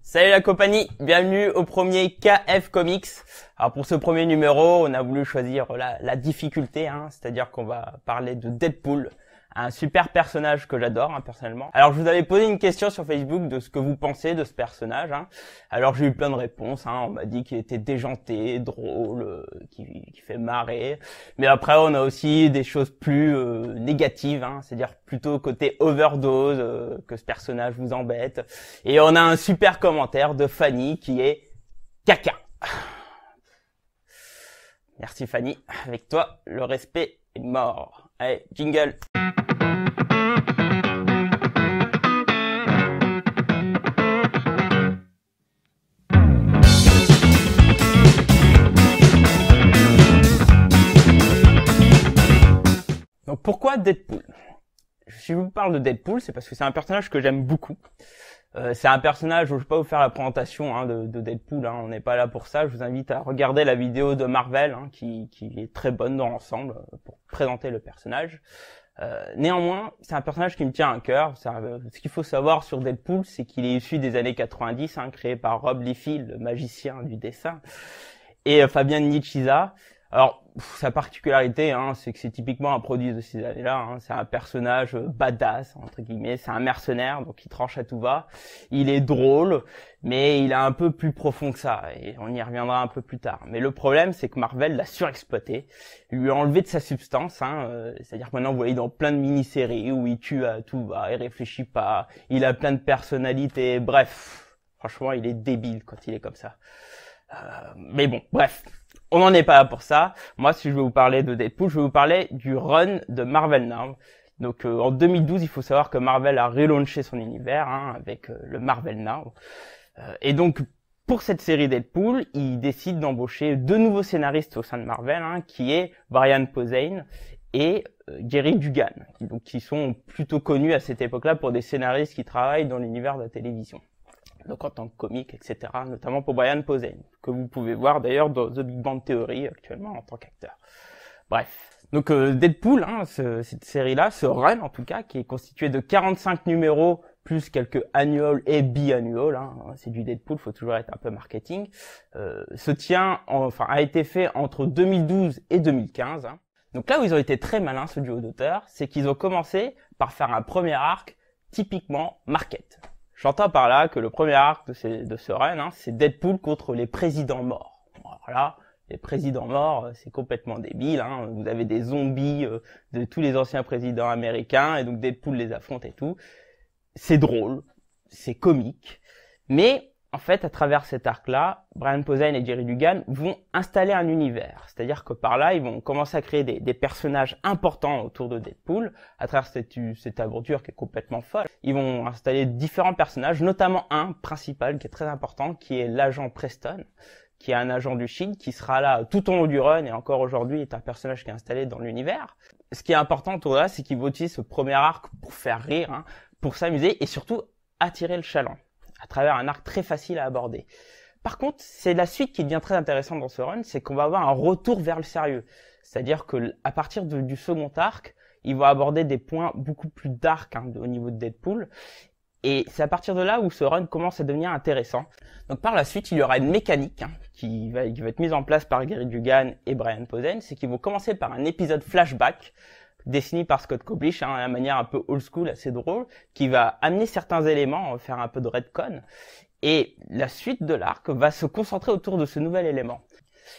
Salut la compagnie, bienvenue au premier KF Comics. Alors pour ce premier numéro, on a voulu choisir la difficulté, c'est-à-dire qu'on va parler de Deadpool, un super personnage que j'adore personnellement. Alors je vous avais posé une question sur Facebook de ce que vous pensez de ce personnage. Alors j'ai eu plein de réponses, on m'a dit qu'il était déjanté, drôle, qui fait marrer. Mais après on a aussi des choses plus négatives, c'est-à-dire plutôt côté overdose, que ce personnage vous embête. Et on a un super commentaire de Fanny qui est caca. Merci Fanny, avec toi le respect est mort. Allez, jingle. Donc pourquoi Deadpool? Si je vous parle de Deadpool, c'est parce que c'est un personnage que j'aime beaucoup. C'est un personnage où je vais pas vous faire la présentation de Deadpool, on n'est pas là pour ça. Je vous invite à regarder la vidéo de Marvel qui est très bonne dans l'ensemble pour présenter le personnage. Néanmoins, c'est un personnage qui me tient à cœur. Ce qu'il faut savoir sur Deadpool, c'est qu'il est issu des années 90, créé par Rob Liefeld, le magicien du dessin, et Fabian Nicieza. Alors, sa particularité, c'est que c'est typiquement un produit de ces années-là. C'est un personnage badass, entre guillemets. C'est un mercenaire, donc il tranche à tout va. Il est drôle, mais il est un peu plus profond que ça. Et on y reviendra un peu plus tard. Mais le problème, c'est que Marvel l'a surexploité. Il lui a enlevé de sa substance. C'est-à-dire que maintenant, vous voyez dans plein de mini-séries où il tue à tout va, il réfléchit pas, il a plein de personnalités. Bref, franchement, il est débile quand il est comme ça. Mais bon, bref. On n'en est pas là pour ça. Moi, si je veux vous parler de Deadpool, je vais vous parler du run de Marvel Now. Donc, en 2012, il faut savoir que Marvel a relaunché son univers avec le Marvel Now. Et donc, pour cette série Deadpool, il décide d'embaucher deux nouveaux scénaristes au sein de Marvel, qui est Brian Posehn et Gerry Duggan, donc qui sont plutôt connus à cette époque-là pour des scénaristes qui travaillent dans l'univers de la télévision. Donc en tant que comique, etc., notamment pour Brian Posehn, que vous pouvez voir d'ailleurs dans The Big Bang Theory actuellement en tant qu'acteur. Bref, donc Deadpool, cette série-là, ce run en tout cas, qui est constitué de 45 numéros, plus quelques annuals et biannuals, c'est du Deadpool, faut toujours être un peu marketing, a été fait entre 2012 et 2015. Donc là où ils ont été très malins, ce duo d'auteurs, c'est qu'ils ont commencé par faire un premier arc typiquement market. J'entends par là que le premier arc de ce run, c'est Deadpool contre les présidents morts. Voilà, les présidents morts, c'est complètement débile. Vous avez des zombies de tous les anciens présidents américains, et donc Deadpool les affronte et tout. C'est drôle, c'est comique, mais en fait, à travers cet arc-là, Brian Posehn et Gerry Duggan vont installer un univers. C'est-à-dire que par là, ils vont commencer à créer des personnages importants autour de Deadpool, à travers cette aventure qui est complètement folle. Ils vont installer différents personnages, notamment un principal qui est très important, qui est l'agent Preston, qui est un agent du Shield, qui sera là tout au long du run, et encore aujourd'hui est un personnage qui est installé dans l'univers. Ce qui est important autour de là, c'est qu'ils vont utiliser ce premier arc pour faire rire, pour s'amuser, et surtout attirer le chaland, à travers un arc très facile à aborder. Par contre, c'est la suite qui devient très intéressante dans ce run, c'est qu'on va avoir un retour vers le sérieux. C'est-à-dire que à partir du second arc, il va aborder des points beaucoup plus dark au niveau de Deadpool. Et c'est à partir de là où ce run commence à devenir intéressant. Donc par la suite, il y aura une mécanique qui va être mise en place par Gerry Duggan et Brian Posehn. C'est qu'ils vont commencer par un épisode flashback dessiné par Scott Koblish, à la manière un peu old school, assez drôle, qui va amener certains éléments, faire un peu de retcon. Et la suite de l'arc va se concentrer autour de ce nouvel élément.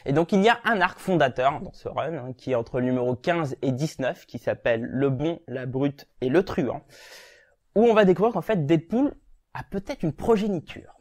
Et donc il y a un arc fondateur dans ce run, qui est entre le numéro 15 et 19, qui s'appelle Le Bon, la Brute et le Truand, où on va découvrir qu'en fait Deadpool a peut-être une progéniture.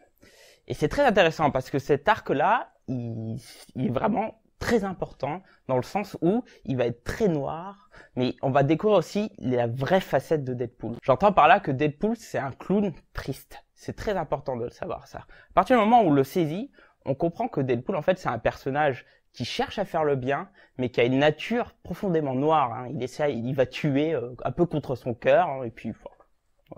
Et c'est très intéressant parce que cet arc-là, il est vraiment très important dans le sens où il va être très noir, mais on va découvrir aussi la vraie facette de Deadpool. J'entends par là que Deadpool, c'est un clown triste. C'est très important de le savoir, ça. À partir du moment où on le saisit, on comprend que Deadpool, en fait, c'est un personnage qui cherche à faire le bien, mais qui a une nature profondément noire. Il va tuer un peu contre son cœur, et puis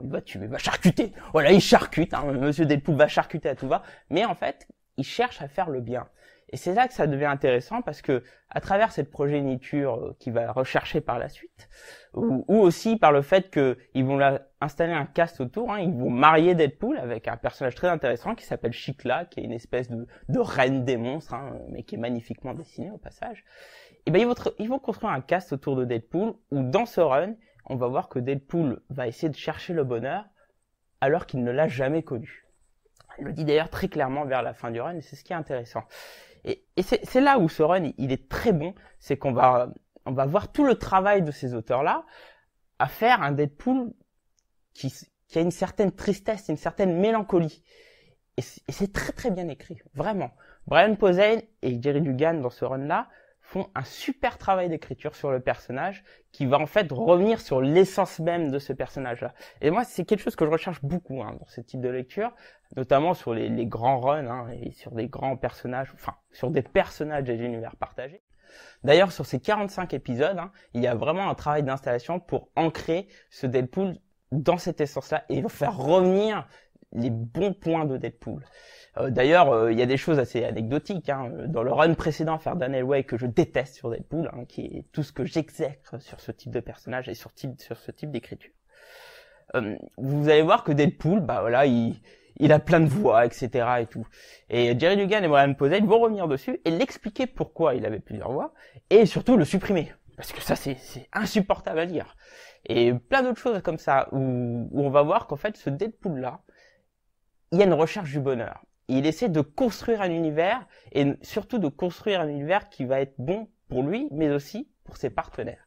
il va tuer, il va charcuter. Voilà, il charcute. Monsieur Deadpool va charcuter à tout va, mais en fait, il cherche à faire le bien. Et c'est là que ça devient intéressant parce que à travers cette progéniture qu'il va rechercher par la suite, ou aussi par le fait qu'ils vont installer un cast autour, hein, ils vont marier Deadpool avec un personnage très intéressant qui s'appelle Chicla, qui est une espèce de reine des monstres, hein, mais qui est magnifiquement dessinée au passage. Et ben ils vont construire un cast autour de Deadpool où dans ce run, on va voir que Deadpool va essayer de chercher le bonheur alors qu'il ne l'a jamais connu. Il le dit d'ailleurs très clairement vers la fin du run, et c'est ce qui est intéressant. Et c'est là où ce run, il est très bon, c'est qu'on va voir tout le travail de ces auteurs-là à faire un Deadpool qui a une certaine tristesse, une certaine mélancolie. Et c'est très très bien écrit, vraiment. Brian Posehn et Gerry Duggan dans ce run-là font un super travail d'écriture sur le personnage qui va en fait revenir sur l'essence même de ce personnage-là. Et moi, c'est quelque chose que je recherche beaucoup dans ce type de lecture, notamment sur les grands runs et sur des grands personnages, enfin sur des personnages des univers partagés. D'ailleurs, sur ces 45 épisodes, il y a vraiment un travail d'installation pour ancrer ce Deadpool dans cette essence-là et faire revenir les bons points de Deadpool. D'ailleurs, il y a des choses assez anecdotiques. Dans le run précédent, faire Daniel Way que je déteste sur Deadpool, qui est tout ce que j'exècre sur ce type de personnage et sur ce type d'écriture. Vous allez voir que Deadpool, il a plein de voix, etc. et tout. Et Gerry Duggan et Brian Posehn vont revenir dessus et l'expliquer pourquoi il avait plusieurs voix et surtout le supprimer. Parce que ça, c'est insupportable à lire. Et plein d'autres choses comme ça où on va voir qu'en fait, ce Deadpool-là, il y a une recherche du bonheur. Il essaie de construire un univers et surtout de construire un univers qui va être bon pour lui, mais aussi pour ses partenaires.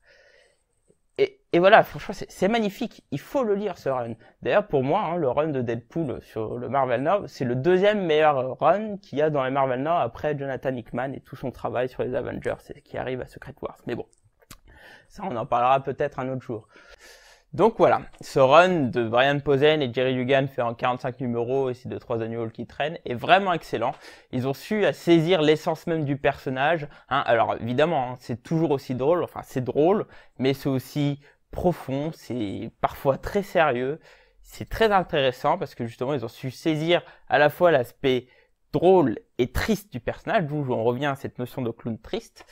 Et voilà, franchement, c'est magnifique. Il faut le lire, ce run. D'ailleurs, pour moi, le run de Deadpool sur le Marvel Now, c'est le deuxième meilleur run qu'il y a dans les Marvel Now après Jonathan Hickman et tout son travail sur les Avengers qui arrive à Secret Wars. Mais bon, ça, on en parlera peut-être un autre jour. Donc voilà, ce run de Brian Posehn et Gerry Duggan fait en 45 numéros et c'est 2-3 annuals qui traînent est vraiment excellent. Ils ont su saisir l'essence même du personnage. Alors évidemment, c'est toujours aussi drôle, enfin c'est drôle, mais c'est aussi profond, c'est parfois très sérieux. C'est très intéressant parce que justement ils ont su saisir à la fois l'aspect drôle et triste du personnage, d'où on revient à cette notion de clown triste.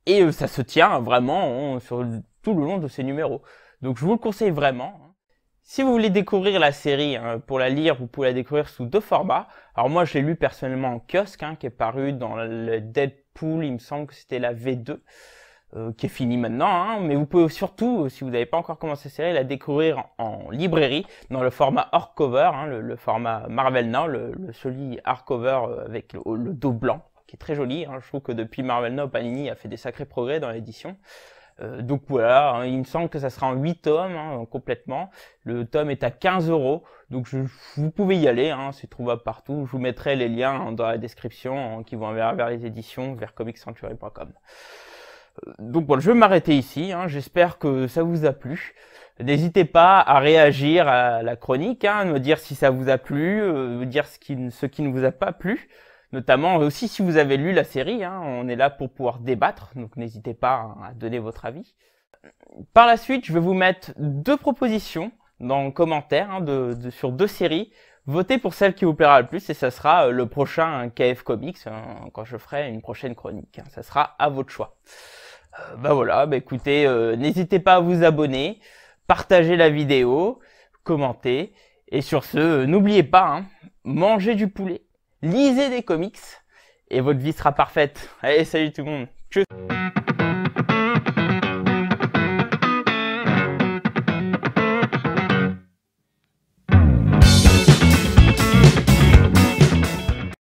Et ça se tient vraiment sur tout le long de ces numéros. Donc je vous le conseille vraiment. Si vous voulez découvrir la série, pour la lire, vous pouvez la découvrir sous deux formats. Alors moi je l'ai lu personnellement en kiosque, qui est paru dans le Deadpool, il me semble que c'était la V2, qui est fini maintenant. Mais vous pouvez surtout, si vous n'avez pas encore commencé la série, la découvrir en librairie, dans le format hardcover, le format Marvel Now, le joli hardcover avec le dos blanc, qui est très joli. Je trouve que depuis Marvel Now, Panini a fait des sacrés progrès dans l'édition. Donc voilà, il me semble que ça sera en 8 tomes complètement. Le tome est à 15 €, donc vous pouvez y aller, c'est trouvable partout. Je vous mettrai les liens dans la description qui vont vers les éditions, vers comiccentury.com. Donc voilà, je vais m'arrêter ici, j'espère que ça vous a plu. N'hésitez pas à réagir à la chronique, me dire si ça vous a plu, me dire ce qui ne vous a pas plu. Notamment aussi si vous avez lu la série, on est là pour pouvoir débattre, donc n'hésitez pas à donner votre avis. Par la suite, je vais vous mettre deux propositions dans le commentaire sur deux séries. Votez pour celle qui vous plaira le plus et ça sera le prochain KF Comics quand je ferai une prochaine chronique. Ça sera à votre choix. Voilà, écoutez, n'hésitez pas à vous abonner, partager la vidéo, commenter et sur ce, n'oubliez pas, mangez du poulet. Lisez des comics et votre vie sera parfaite. Allez, salut tout le monde. Tchuss.